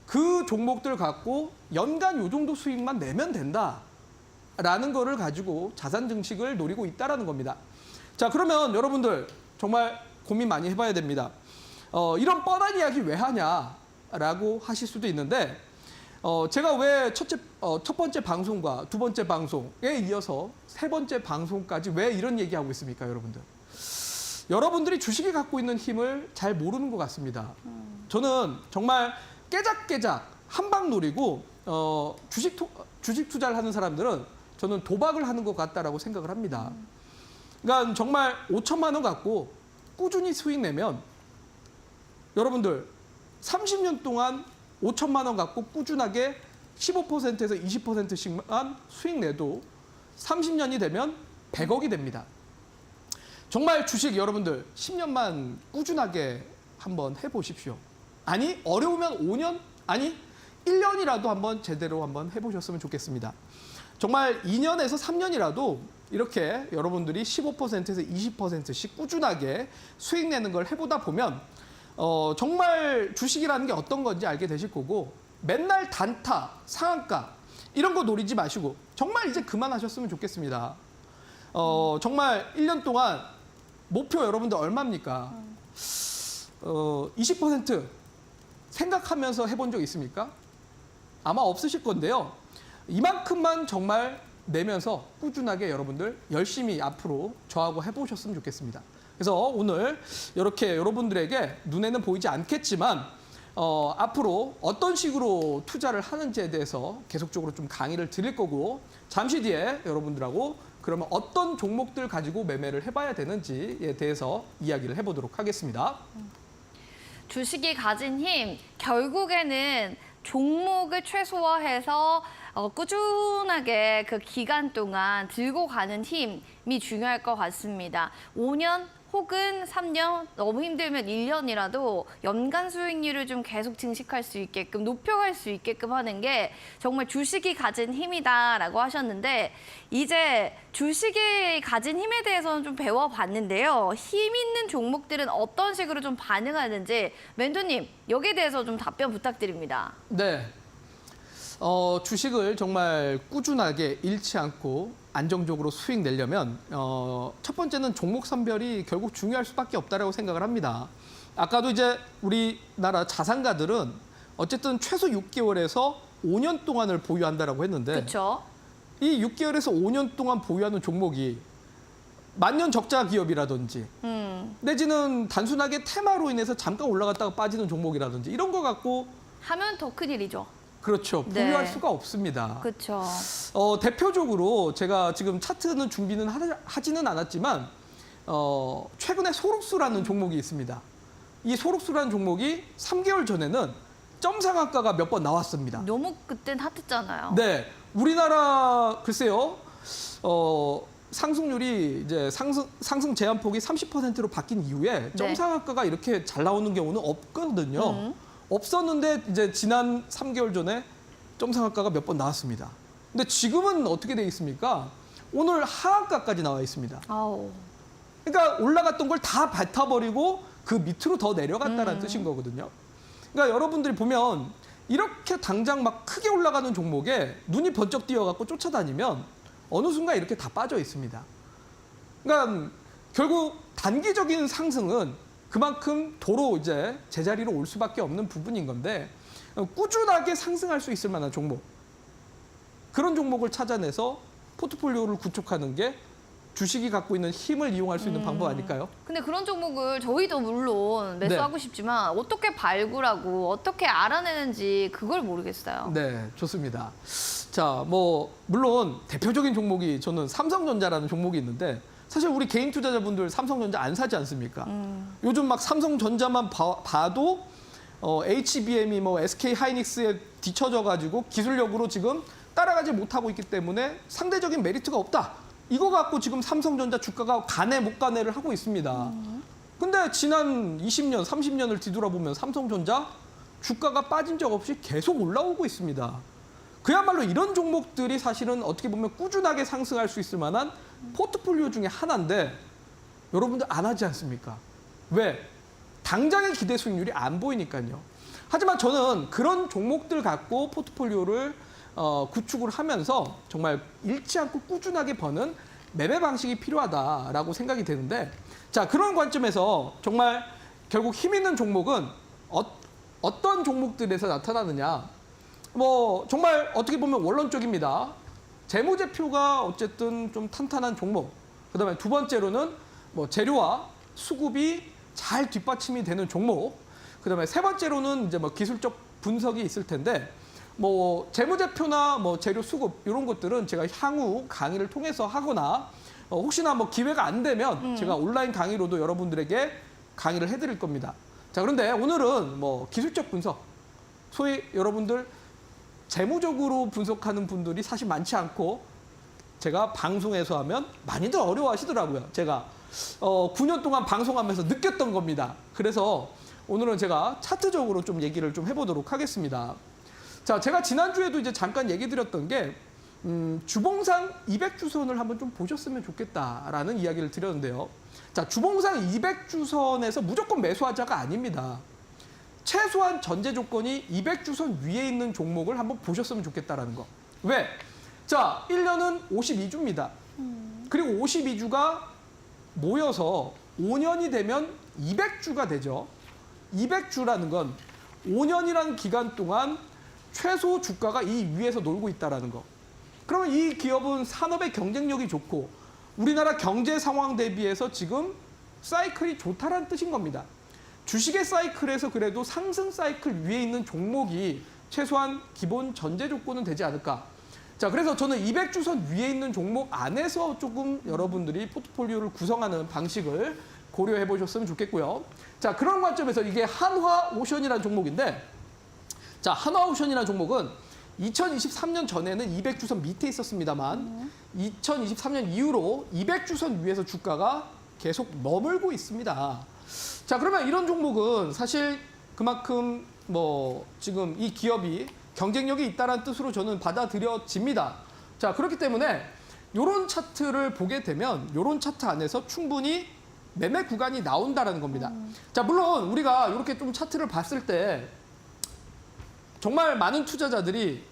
그 종목들 갖고 연간 요 정도 수익만 내면 된다라는 거를 가지고 자산 증식을 노리고 있다라는 겁니다. 자, 그러면 여러분들 정말 고민 많이 해봐야 됩니다. 이런 뻔한 이야기 왜 하냐라고 하실 수도 있는데 제가 왜 첫 번째 방송과 두 번째 방송에 이어서 세 번째 방송까지 왜 이런 얘기하고 있습니까, 여러분들? 여러분들이 주식이 갖고 있는 힘을 잘 모르는 것 같습니다. 저는 정말 깨작깨작 한 방 노리고 주식 투자를 하는 사람들은 저는 도박을 하는 것 같다라고 생각을 합니다. 그러니까 정말 5천만 원 갖고 꾸준히 수익 내면 여러분들 30년 동안 5천만 원 갖고 꾸준하게 15%에서 20%씩만 수익 내도 30년이 되면 100억이 됩니다. 정말 주식 여러분들 10년만 꾸준하게 한번 해보십시오. 아니 어려우면 5년 아니 1년이라도 한번 제대로 한번 해보셨으면 좋겠습니다. 정말 2년에서 3년이라도 이렇게 여러분들이 15%에서 20%씩 꾸준하게 수익 내는 걸 해보다 보면 정말 주식이라는 게 어떤 건지 알게 되실 거고 맨날 단타, 상한가 이런 거 노리지 마시고 정말 이제 그만하셨으면 좋겠습니다. 정말 1년 동안 목표 여러분들 얼마입니까? 20% 생각하면서 해본 적 있습니까? 아마 없으실 건데요. 이만큼만 정말 내면서 꾸준하게 여러분들 열심히 앞으로 저하고 해보셨으면 좋겠습니다. 그래서 오늘 이렇게 여러분들에게 눈에는 보이지 않겠지만 앞으로 어떤 식으로 투자를 하는지에 대해서 계속적으로 좀 강의를 드릴 거고 잠시 뒤에 여러분들하고 그러면 어떤 종목들 가지고 매매를 해봐야 되는지에 대해서 이야기를 해보도록 하겠습니다. 주식이 가진 힘, 결국에는 종목을 최소화해서 꾸준하게 그 기간 동안 들고 가는 힘이 중요할 것 같습니다. 5년 혹은 3년, 너무 힘들면 1년이라도 연간 수익률을 좀 계속 증식할 수 있게끔, 높여갈 수 있게끔 하는 게 정말 주식이 가진 힘이다라고 하셨는데 이제 주식이 가진 힘에 대해서는 좀 배워봤는데요. 힘 있는 종목들은 어떤 식으로 좀 반응하는지 멘토님, 여기에 대해서 좀 답변 부탁드립니다. 네. 주식을 정말 꾸준하게 잃지 않고 안정적으로 수익 내려면 첫 번째는 종목 선별이 결국 중요할 수밖에 없다라고 생각을 합니다. 아까도 이제 우리나라 자산가들은 어쨌든 최소 6개월에서 5년 동안을 보유한다라고 했는데 그렇죠. 이 6개월에서 5년 동안 보유하는 종목이 만년 적자 기업이라든지 내지는 단순하게 테마로 인해서 잠깐 올라갔다가 빠지는 종목이라든지 이런 거 갖고 하면 더 큰일이죠. 그렇죠. 네. 보유할 수가 없습니다. 그렇죠. 대표적으로 제가 지금 차트는 준비는 하지는 않았지만 최근에 소록수라는 종목이 있습니다. 이 소록수라는 종목이 3개월 전에는 점상한가가 몇 번 나왔습니다. 너무 그땐 핫했잖아요. 네, 우리나라 글쎄요. 상승률이 이제 상승 제한폭이 30%로 바뀐 이후에 점상한가가 이렇게 잘 나오는 경우는 없거든요. 없었는데 이제 지난 3개월 전에 점상한가가 몇 번 나왔습니다. 근데 지금은 어떻게 돼 있습니까? 오늘 하한가까지 나와 있습니다. 아우. 그러니까 올라갔던 걸 다 뱉어버리고 그 밑으로 더 내려갔다는 뜻인 거거든요. 그러니까 여러분들이 보면 이렇게 당장 막 크게 올라가는 종목에 눈이 번쩍 띄어갖고 쫓아다니면 어느 순간 이렇게 다 빠져 있습니다. 그러니까 결국 단기적인 상승은 그만큼 도로 이제 제자리로 올 수밖에 없는 부분인 건데 꾸준하게 상승할 수 있을 만한 종목, 그런 종목을 찾아내서 포트폴리오를 구축하는 게 주식이 갖고 있는 힘을 이용할 수 있는 방법 아닐까요? 근데 그런 종목을 저희도 물론 매수하고 싶지만 어떻게 발굴하고 어떻게 알아내는지 그걸 모르겠어요. 네, 좋습니다. 자, 뭐 물론 대표적인 종목이 저는 삼성전자라는 종목이 있는데 사실 우리 개인 투자자분들 삼성전자 안 사지 않습니까? 요즘 막 삼성전자만 봐도 HBM이 뭐 SK 하이닉스에 뒤처져 가지고 기술력으로 지금 따라가지 못하고 있기 때문에 상대적인 메리트가 없다. 이거 갖고 지금 삼성전자 주가가 가네 못 가네를 하고 있습니다. 근데 지난 20년, 30년을 뒤돌아보면 삼성전자 주가가 빠진 적 없이 계속 올라오고 있습니다. 그야말로 이런 종목들이 사실은 어떻게 보면 꾸준하게 상승할 수 있을 만한 포트폴리오 중에 하나인데 여러분들 안 하지 않습니까? 왜? 당장의 기대 수익률이 안 보이니까요. 하지만 저는 그런 종목들 갖고 포트폴리오를 구축을 하면서 정말 잃지 않고 꾸준하게 버는 매매 방식이 필요하다라고 생각이 되는데, 자, 그런 관점에서 정말 결국 힘 있는 종목은 어떤 종목들에서 나타나느냐. 뭐 정말 어떻게 보면 원론적입니다. 재무제표가 어쨌든 좀 탄탄한 종목. 그다음에 두 번째로는 뭐 재료와 수급이 잘 뒷받침이 되는 종목. 그다음에 세 번째로는 이제 뭐 기술적 분석이 있을 텐데, 뭐 재무제표나 뭐 재료 수급 이런 것들은 제가 향후 강의를 통해서 하거나 혹시나 뭐 기회가 안 되면 제가 온라인 강의로도 여러분들에게 강의를 해드릴 겁니다. 자, 그런데 오늘은 뭐 기술적 분석, 소위 여러분들 재무적으로 분석하는 분들이 사실 많지 않고 제가 방송에서 하면 많이들 어려워하시더라고요. 제가 9년 동안 방송하면서 느꼈던 겁니다. 그래서 오늘은 제가 차트적으로 좀 얘기를 좀 해보도록 하겠습니다. 자, 제가 지난주에도 이제 잠깐 얘기 드렸던 게 주봉상 200주선을 한번 좀 보셨으면 좋겠다라는 이야기를 드렸는데요. 자, 주봉상 200주선에서 무조건 매수하자가 아닙니다. 최소한 전제 조건이 200주선 위에 있는 종목을 한번 보셨으면 좋겠다라는 거. 왜? 자, 1년은 52주입니다. 그리고 52주가 모여서 5년이 되면 200주가 되죠. 200주라는 건 5년이라는 기간 동안 최소 주가가 이 위에서 놀고 있다는 거. 그러면 이 기업은 산업의 경쟁력이 좋고 우리나라 경제 상황 대비해서 지금 사이클이 좋다라는 뜻인 겁니다. 주식의 사이클에서 그래도 상승 사이클 위에 있는 종목이 최소한 기본 전제 조건은 되지 않을까. 자, 그래서 저는 200주선 위에 있는 종목 안에서 조금 여러분들이 포트폴리오를 구성하는 방식을 고려해 보셨으면 좋겠고요. 자, 그런 관점에서 이게 한화오션이라는 종목인데, 자, 한화오션이라는 종목은 2023년 전에는 200주선 밑에 있었습니다만 2023년 이후로 200주선 위에서 주가가 계속 머물고 있습니다. 자, 그러면 이런 종목은 사실 그만큼 뭐 지금 이 기업이 경쟁력이 있다는 뜻으로 저는 받아들여집니다. 자, 그렇기 때문에 이런 차트를 보게 되면 이런 차트 안에서 충분히 매매 구간이 나온다는 겁니다. 자, 물론 우리가 이렇게 좀 차트를 봤을 때 정말 많은 투자자들이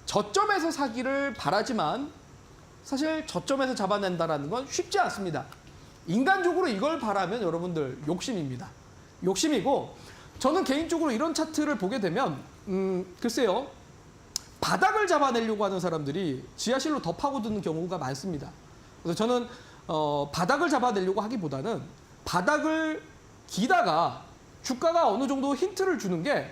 저점에서 사기를 바라지만 사실 저점에서 잡아낸다는 건 쉽지 않습니다. 인간적으로 이걸 바라면 여러분들 욕심입니다. 욕심이고, 저는 개인적으로 이런 차트를 보게 되면 글쎄요, 바닥을 잡아내려고 하는 사람들이 지하실로 더 파고드는 경우가 많습니다. 그래서 저는 바닥을 잡아내려고 하기보다는 바닥을 기다가 주가가 어느 정도 힌트를 주는 게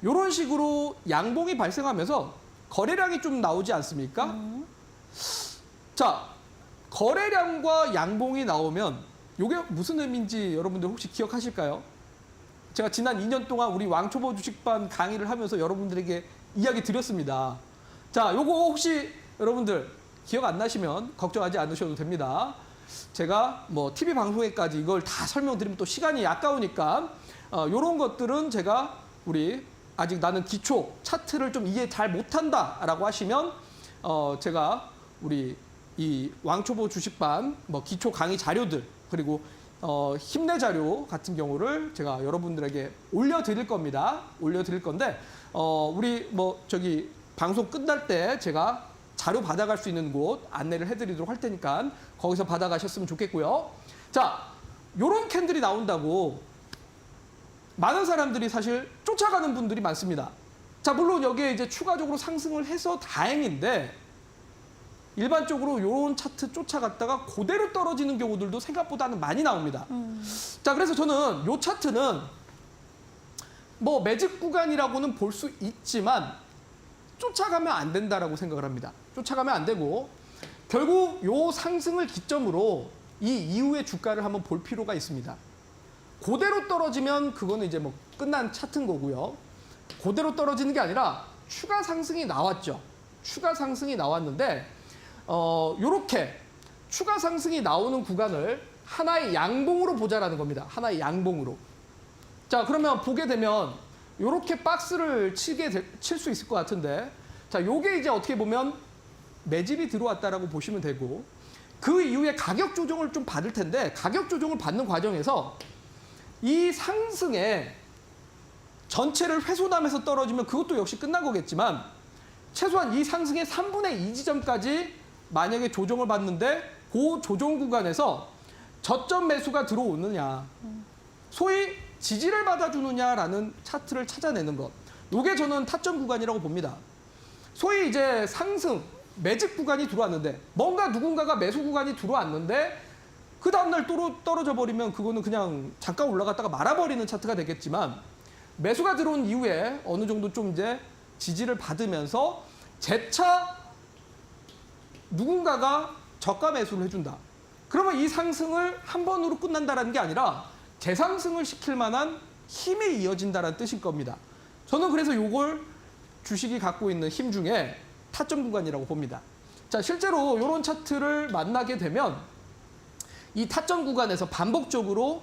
이런 식으로 양봉이 발생하면서 거래량이 좀 나오지 않습니까? 자, 거래량과 양봉이 나오면 이게 무슨 의미인지 여러분들 혹시 기억하실까요? 제가 지난 2년 동안 우리 왕초보 주식반 강의를 하면서 여러분들에게 이야기 드렸습니다. 자, 요거 혹시 여러분들 기억 안 나시면 걱정하지 않으셔도 됩니다. 제가 뭐 TV 방송에까지 이걸 다 설명드리면 또 시간이 아까우니까 요런 것들은 제가 우리 아직 나는 기초 차트를 좀 이해 잘 못한다라고 하시면 제가 우리 이 왕초보 주식반 뭐 기초 강의 자료들 그리고 힘내 자료 같은 경우를 제가 여러분들에게 올려드릴 겁니다. 올려드릴 건데 우리 방송 끝날 때 제가 자료 받아갈 수 있는 곳 안내를 해드리도록 할 테니까 거기서 받아가셨으면 좋겠고요. 자, 요런 캔들이 나온다고 많은 사람들이 사실 쫓아가는 분들이 많습니다. 자, 물론 여기에 이제 추가적으로 상승을 해서 다행인데 일반적으로 요런 차트 쫓아갔다가 그대로 떨어지는 경우들도 생각보다는 많이 나옵니다. 자, 그래서 저는 요 차트는 뭐 매집 구간이라고는 볼 수 있지만 쫓아가면 안 된다라고 생각을 합니다. 쫓아가면 안 되고 결국 요 상승을 기점으로 이 이후의 주가를 한번 볼 필요가 있습니다. 그대로 떨어지면 그거는 이제 뭐 끝난 차트인 거고요. 그대로 떨어지는 게 아니라 추가 상승이 나왔죠. 추가 상승이 나왔는데 요렇게 추가 상승이 나오는 구간을 하나의 양봉으로 보자라는 겁니다. 하나의 양봉으로. 자, 그러면 보게 되면 요렇게 박스를 칠 수 있을 것 같은데, 자, 요게 이제 어떻게 보면 매집이 들어왔다라고 보시면 되고, 그 이후에 가격 조정을 좀 받을 텐데, 가격 조정을 받는 과정에서 이 상승에 전체를 훼손하면서 떨어지면 그것도 역시 끝난 거겠지만, 최소한 이 상승의 3분의 2 지점까지 만약에 조정을 받는데, 그 조정 구간에서 저점 매수가 들어오느냐, 소위 지지를 받아주느냐라는 차트를 찾아내는 것. 이게 저는 타점 구간이라고 봅니다. 소위 이제 상승, 매집 구간이 들어왔는데 뭔가 누군가가 매수 구간이 들어왔는데 그 다음날 떨어져 버리면 그거는 그냥 잠깐 올라갔다가 말아버리는 차트가 되겠지만 매수가 들어온 이후에 어느 정도 좀 이제 지지를 받으면서 재차 누군가가 저가 매수를 해준다. 그러면 이 상승을 한 번으로 끝난다는 게 아니라 재상승을 시킬 만한 힘이 이어진다는 뜻일 겁니다. 저는 그래서 이걸 주식이 갖고 있는 힘 중에 타점 구간이라고 봅니다. 자, 실제로 이런 차트를 만나게 되면 이 타점 구간에서 반복적으로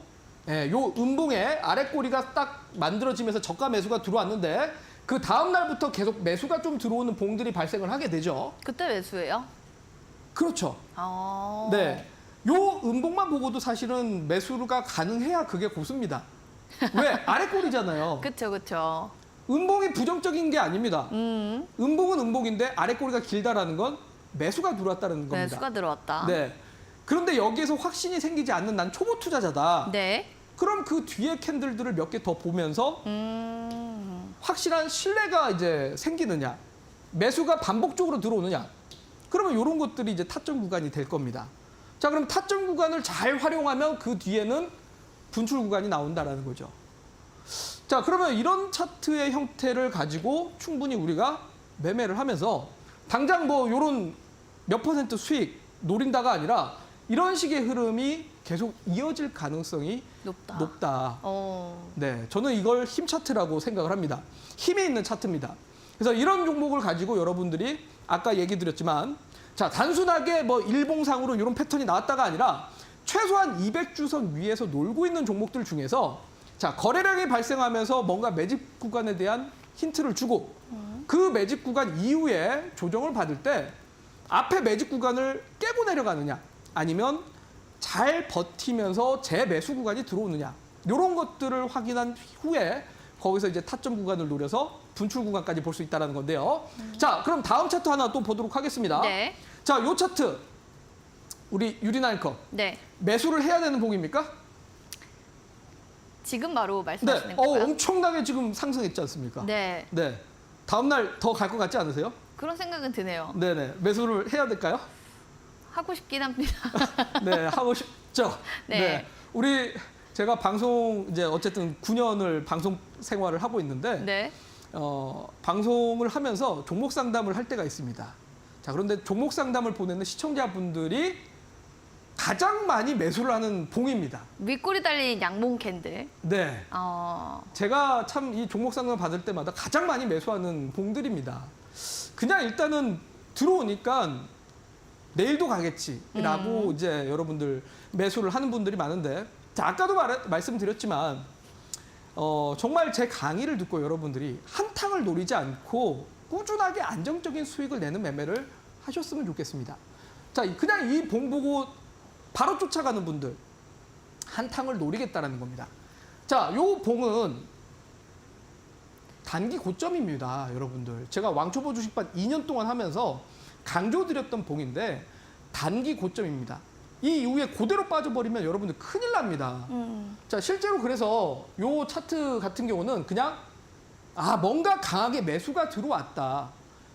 요 음봉의 아래 꼬리가 딱 만들어지면서 저가 매수가 들어왔는데 그 다음 날부터 계속 매수가 좀 들어오는 봉들이 발생을 하게 되죠. 그때 매수예요? 그렇죠. 아. 네. 요 음봉만 보고도 사실은 매수가 가능해야 그게 고수입니다. 왜? 아래 꼬리잖아요. 그쵸, 그쵸. 음봉이 부정적인 게 아닙니다. 음봉은 음봉인데 아래 꼬리가 길다라는 건 매수가 들어왔다는 겁니다. 매수가 들어왔다. 네. 그런데 여기에서 확신이 생기지 않는 난 초보 투자자다. 네. 그럼 그 뒤에 캔들들을 몇 개 더 보면서 확실한 신뢰가 이제 생기느냐, 매수가 반복적으로 들어오느냐. 그러면 이런 것들이 이제 타점 구간이 될 겁니다. 자, 그럼 타점 구간을 잘 활용하면 그 뒤에는 분출 구간이 나온다라는 거죠. 자, 그러면 이런 차트의 형태를 가지고 충분히 우리가 매매를 하면서 당장 뭐 이런 몇 % 수익 노린다가 아니라 이런 식의 흐름이 계속 이어질 가능성이 높다. 네, 저는 이걸 힘 차트라고 생각을 합니다. 힘이 있는 차트입니다. 그래서 이런 종목을 가지고 여러분들이 아까 얘기 드렸지만 자, 단순하게 뭐 일봉상으로 이런 패턴이 나왔다가 아니라 최소한 200주선 위에서 놀고 있는 종목들 중에서 자, 거래량이 발생하면서 뭔가 매집 구간에 대한 힌트를 주고 그 매집 구간 이후에 조정을 받을 때 앞에 매집 구간을 깨고 내려가느냐 아니면 잘 버티면서 재매수 구간이 들어오느냐 이런 것들을 확인한 후에 거기서 이제 타점 구간을 노려서 분출 구간까지 볼 수 있다는 건데요. 자, 그럼 다음 차트 하나 또 보도록 하겠습니다. 네. 자, 요 차트 우리 유리나인컵 네. 매수를 해야 되는 봉입니까? 지금 바로 네, 말씀하시는 건가요? 엄청나게 지금 상승했지 않습니까? 네. 네. 다음 날 더 갈 것 같지 않으세요? 그런 생각은 드네요. 네네. 매수를 해야 될까요? 하고 싶긴 합니다. 네, 하고 싶죠. 네. 제가 방송 이제 어쨌든 9년을 방송 생활을 하고 있는데 네. 방송을 하면서 종목 상담을 할 때가 있습니다. 자, 그런데 종목 상담을 보내는 시청자분들이 가장 많이 매수를 하는 봉입니다. 윗꼬리 달린 양봉 캔들. 네. 제가 참 이 종목 상담을 받을 때마다 가장 많이 매수하는 봉들입니다. 그냥 일단은 들어오니까 내일도 가겠지라고 이제 여러분들 매수를 하는 분들이 많은데 자, 아까도 말씀드렸지만 정말 제 강의를 듣고 여러분들이 한탕을 노리지 않고 꾸준하게 안정적인 수익을 내는 매매를 하셨으면 좋겠습니다. 자, 그냥 이 봉 보고 바로 쫓아가는 분들 한탕을 노리겠다라는 겁니다. 자, 요 봉은 단기 고점입니다, 여러분들. 제가 왕초보 주식반 2년 동안 하면서 강조드렸던 봉인데 단기 고점입니다. 이 이후에 그대로 빠져버리면 여러분들 큰일 납니다. 자, 실제로 그래서 요 차트 같은 경우는 그냥 뭔가 강하게 매수가 들어왔다.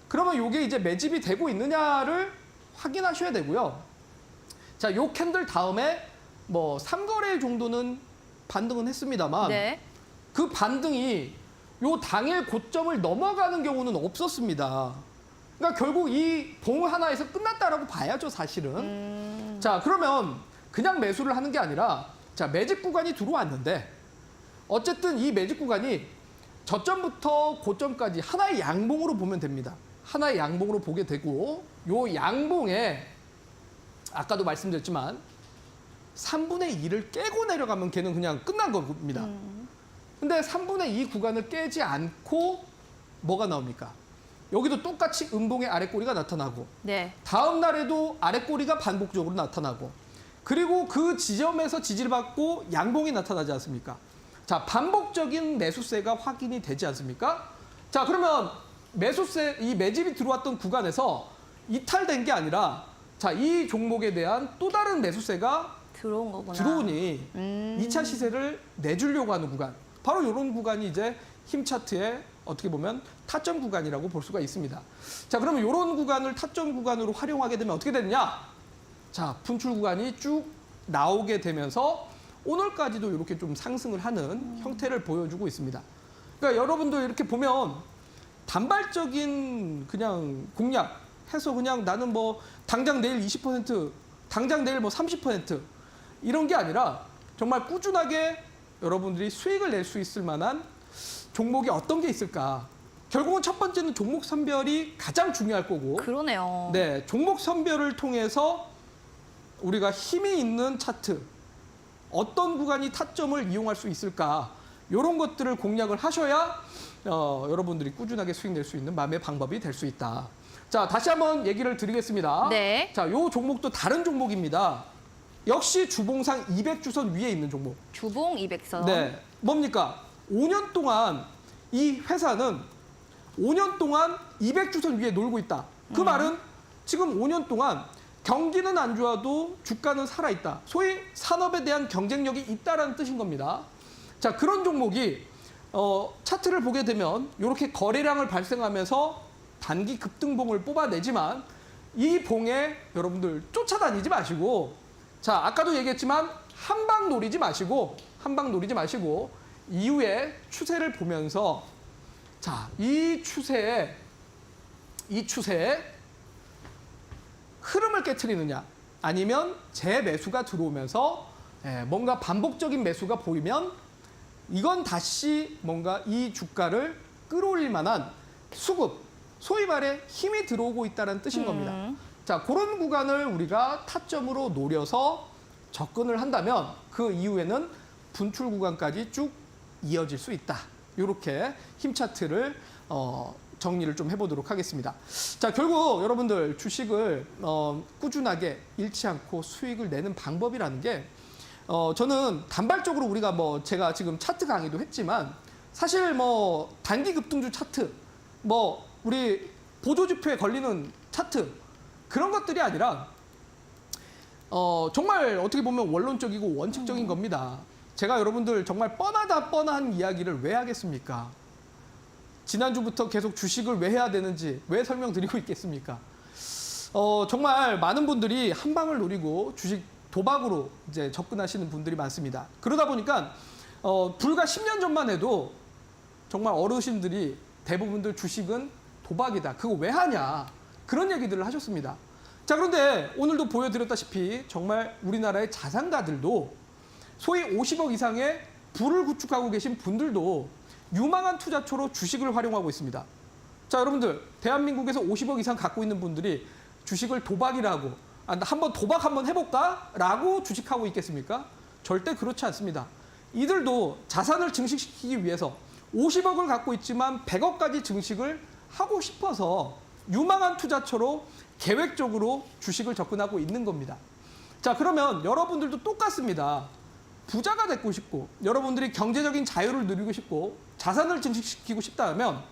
그러면 요게 이제 매집이 되고 있느냐를 확인하셔야 되고요. 자, 요 캔들 다음에 뭐 3거래일 정도는 반등은 했습니다만 네. 그 반등이 요 당일 고점을 넘어가는 경우는 없었습니다. 그러니까 결국 이 봉 하나에서 끝났다라고 봐야죠, 사실은. 자, 그러면 그냥 매수를 하는 게 아니라 자, 매집 구간이 들어왔는데 어쨌든 이 매집 구간이 저점부터 고점까지 하나의 양봉으로 보면 됩니다. 하나의 양봉으로 보게 되고 요 양봉에 아까도 말씀드렸지만 3분의 2를 깨고 내려가면 걔는 그냥 끝난 겁니다. 근데 3분의 2 구간을 깨지 않고 뭐가 나옵니까? 여기도 똑같이 음봉의 아랫꼬리가 나타나고 네. 다음 날에도 아랫꼬리가 반복적으로 나타나고 그리고 그 지점에서 지지를 받고 양봉이 나타나지 않습니까? 자, 반복적인 매수세가 확인이 되지 않습니까? 자, 그러면 매수세, 이 매집이 들어왔던 구간에서 이탈된 게 아니라 자, 이 종목에 대한 또 다른 매수세가 들어온 거구나. 들어오니 2차 시세를 내주려고 하는 구간. 바로 이런 구간이 이제 힘 차트의 어떻게 보면 타점 구간이라고 볼 수가 있습니다. 자, 그러면 이런 구간을 타점 구간으로 활용하게 되면 어떻게 되느냐? 자, 분출 구간이 쭉 나오게 되면서 오늘까지도 이렇게 좀 상승을 하는 형태를 보여주고 있습니다. 그러니까 여러분들 이렇게 보면 단발적인 그냥 공략 해서 그냥 나는 뭐 당장 내일 20%, 당장 내일 뭐 30% 이런 게 아니라 정말 꾸준하게 여러분들이 수익을 낼 수 있을 만한 종목이 어떤 게 있을까? 결국은 첫 번째는 종목 선별이 가장 중요할 거고, 그러네요. 네, 종목 선별을 통해서 우리가 힘이 있는 차트, 어떤 구간이 타점을 이용할 수 있을까? 이런 것들을 공략을 하셔야 여러분들이 꾸준하게 수익 낼 수 있는 마음의 방법이 될 수 있다. 자, 다시 한번 얘기를 드리겠습니다. 네. 자, 요 종목도 다른 종목입니다. 역시 주봉상 200주선 위에 있는 종목. 주봉 200선. 네, 뭡니까? 5년 동안 이 회사는 5년 동안 200주선 위에 놀고 있다. 그 말은 지금 5년 동안 경기는 안 좋아도 주가는 살아있다. 소위 산업에 대한 경쟁력이 있다라는 뜻인 겁니다. 자, 그런 종목이 차트를 보게 되면 이렇게 거래량을 발생하면서 단기 급등봉을 뽑아내지만 이 봉에 여러분들 쫓아다니지 마시고 자, 아까도 얘기했지만 한 방 노리지 마시고 이후에 추세를 보면서 자, 이 추세에 흐름을 깨트리느냐 아니면 재매수가 들어오면서 뭔가 반복적인 매수가 보이면 이건 다시 뭔가 이 주가를 끌어올릴 만한 수급, 소위 말해 힘이 들어오고 있다는 뜻인 겁니다. 자, 그런 구간을 우리가 타점으로 노려서 접근을 한다면 그 이후에는 분출 구간까지 쭉 이어질 수 있다. 이렇게 힘 차트를 정리를 좀 해보도록 하겠습니다. 자, 결국 여러분들 주식을 꾸준하게 잃지 않고 수익을 내는 방법이라는 게 저는 단발적으로 우리가 뭐 제가 지금 차트 강의도 했지만 사실 뭐 단기 급등주 차트, 뭐 우리 보조지표에 걸리는 차트 그런 것들이 아니라 정말 어떻게 보면 원론적이고 원칙적인 겁니다. 제가 여러분들 정말 뻔한 이야기를 왜 하겠습니까? 지난주부터 계속 주식을 왜 해야 되는지 왜 설명드리고 있겠습니까? 정말 많은 분들이 한 방을 노리고 주식 도박으로 이제 접근하시는 분들이 많습니다. 그러다 보니까 불과 10년 전만 해도 정말 어르신들이 대부분들 주식은 도박이다. 그거 왜 하냐? 그런 얘기들을 하셨습니다. 자, 그런데 오늘도 보여드렸다시피 정말 우리나라의 자산가들도 소위 50억 이상의 부를 구축하고 계신 분들도 유망한 투자처로 주식을 활용하고 있습니다. 자, 여러분들 대한민국에서 50억 이상 갖고 있는 분들이 주식을 도박이라고 한번 도박 한번 해볼까? 라고 주식하고 있겠습니까? 절대 그렇지 않습니다. 이들도 자산을 증식시키기 위해서 50억을 갖고 있지만 100억까지 증식을 하고 싶어서 유망한 투자처로 계획적으로 주식을 접근하고 있는 겁니다. 자, 그러면 여러분들도 똑같습니다. 부자가 되고 싶고 여러분들이 경제적인 자유를 누리고 싶고 자산을 증식시키고 싶다면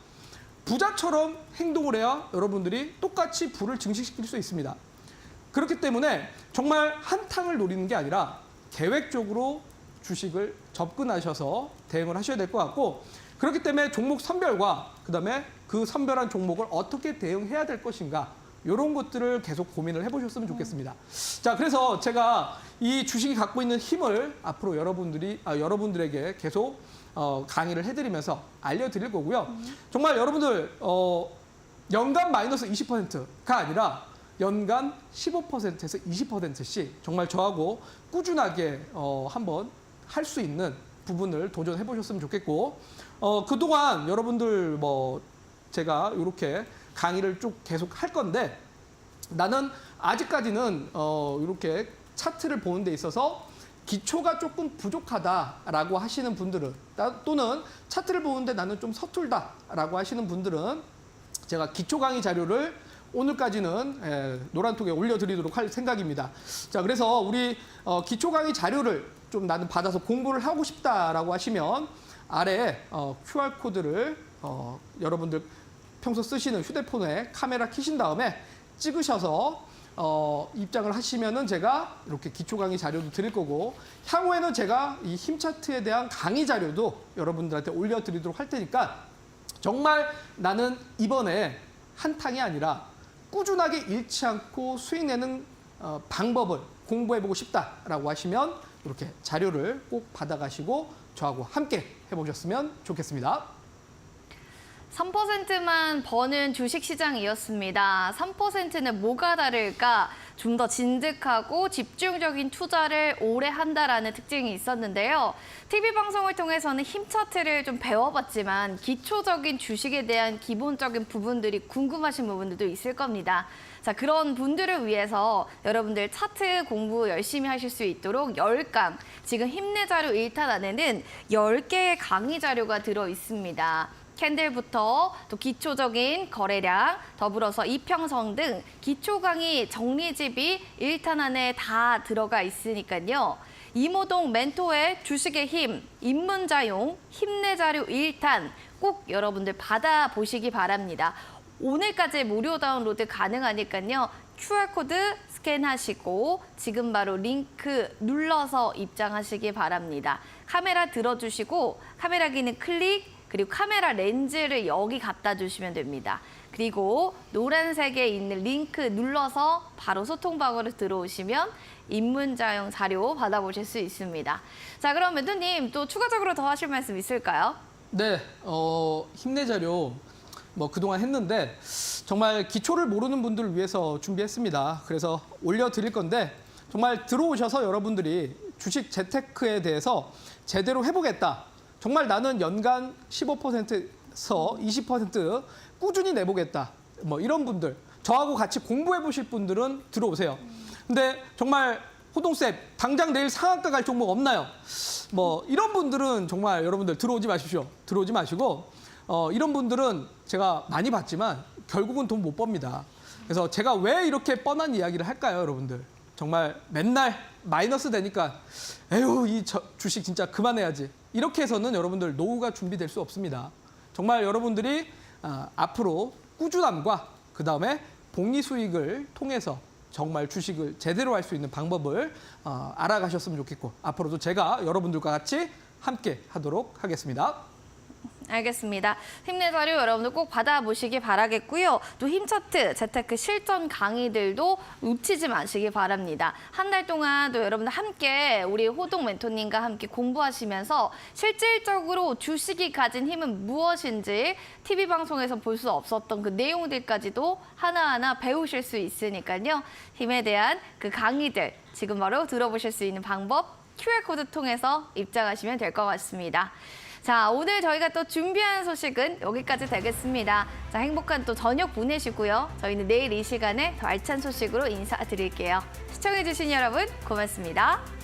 부자처럼 행동을 해야 여러분들이 똑같이 부를 증식시킬 수 있습니다. 그렇기 때문에 정말 한탕을 노리는 게 아니라 계획적으로 주식을 접근하셔서 대응을 하셔야 될 것 같고, 그렇기 때문에 종목 선별과 그다음에 그 선별한 종목을 어떻게 대응해야 될 것인가, 이런 것들을 계속 고민을 해보셨으면 좋겠습니다. 자, 그래서 제가 이 주식이 갖고 있는 힘을 앞으로 여러분들에게 계속 강의를 해드리면서 알려드릴 거고요. 정말 여러분들 연간 마이너스 20%가 아니라 연간 15%에서 20%씩 정말 저하고 꾸준하게 한번 할 수 있는 부분을 도전해 보셨으면 좋겠고, 그동안 여러분들 제가 이렇게 강의를 쭉 계속 할 건데, 나는 아직까지는 이렇게 차트를 보는 데 있어서 기초가 조금 부족하다라고 하시는 분들은, 또는 차트를 보는데 나는 좀 서툴다라고 하시는 분들은 제가 기초 강의 자료를 오늘까지는 노란톡에 올려드리도록 할 생각입니다. 자, 그래서 우리 기초 강의 자료를 좀 나는 받아서 공부를 하고 싶다라고 하시면 아래 QR코드를 여러분들 평소 쓰시는 휴대폰에 카메라 켜신 다음에 찍으셔서 입장을 하시면은 제가 이렇게 기초 강의 자료도 드릴 거고, 향후에는 제가 이 힘 차트에 대한 강의 자료도 여러분들한테 올려드리도록 할 테니까, 정말 나는 이번에 한탕이 아니라 꾸준하게 잃지 않고 수익 내는 방법을 공부해보고 싶다라고 하시면 이렇게 자료를 꼭 받아가시고 저하고 함께 해보셨으면 좋겠습니다. 3%만 버는 주식시장이었습니다. 3%는 뭐가 다를까? 좀 더 진득하고 집중적인 투자를 오래 한다라는 특징이 있었는데요. TV 방송을 통해서는 힘 차트를 좀 배워봤지만 기초적인 주식에 대한 기본적인 부분들이 궁금하신 부분들도 있을 겁니다. 자, 그런 분들을 위해서 여러분들 차트 공부 열심히 하실 수 있도록 10강, 지금 힘내 자료 1탄 안에는 10개의 강의 자료가 들어 있습니다. 캔들부터 또 기초적인 거래량, 더불어서 이평성 등 기초 강의 정리집이 1탄 안에 다 들어가 있으니까요. 이모동 멘토의 주식의 힘, 입문자용, 힘내 자료 1탄 꼭 여러분들 받아보시기 바랍니다. 오늘까지 무료 다운로드 가능하니까요. QR코드 스캔하시고 지금 바로 링크 눌러서 입장하시기 바랍니다. 카메라 들어주시고 카메라 기능 클릭, 그리고 카메라 렌즈를 여기 갖다 주시면 됩니다. 그리고 노란색에 있는 링크 눌러서 바로 소통방으로 들어오시면 입문자용 자료 받아보실 수 있습니다. 자, 그럼 멘토님 또 추가적으로 더 하실 말씀 있을까요? 네, 힘내 자료 그동안 했는데 정말 기초를 모르는 분들을 위해서 준비했습니다. 그래서 올려드릴 건데 정말 들어오셔서 여러분들이 주식 재테크에 대해서 제대로 해보겠다. 정말 나는 연간 15%에서 20% 꾸준히 내보겠다. 이런 분들, 저하고 같이 공부해 보실 분들은 들어오세요. 근데 정말 호동쌤, 당장 내일 상한가 갈 종목 없나요? 이런 분들은 정말 여러분들 들어오지 마십시오. 들어오지 마시고, 이런 분들은 제가 많이 봤지만 결국은 돈 못 법니다. 그래서 제가 왜 이렇게 뻔한 이야기를 할까요, 여러분들? 정말 맨날 마이너스 되니까 에휴, 이 주식 진짜 그만해야지. 이렇게 해서는 여러분들 노후가 준비될 수 없습니다. 정말 여러분들이 앞으로 꾸준함과 그다음에 복리 수익을 통해서 정말 주식을 제대로 할 수 있는 방법을 알아가셨으면 좋겠고, 앞으로도 제가 여러분들과 같이 함께 하도록 하겠습니다. 알겠습니다. 힘내 자료 여러분들 꼭 받아보시기 바라겠고요. 또 힘차트, 재테크 실전 강의들도 놓치지 마시기 바랍니다. 한 달 동안 또 여러분들 함께 우리 호동 멘토님과 함께 공부하시면서 실질적으로 주식이 가진 힘은 무엇인지 TV 방송에서 볼 수 없었던 그 내용들까지도 하나하나 배우실 수 있으니까요. 힘에 대한 그 강의들 지금 바로 들어보실 수 있는 방법 QR코드 통해서 입장하시면 될 것 같습니다. 자, 오늘 저희가 또 준비한 소식은 여기까지 되겠습니다. 자, 행복한 또 저녁 보내시고요. 저희는 내일 이 시간에 더 알찬 소식으로 인사드릴게요. 시청해주신 여러분 고맙습니다.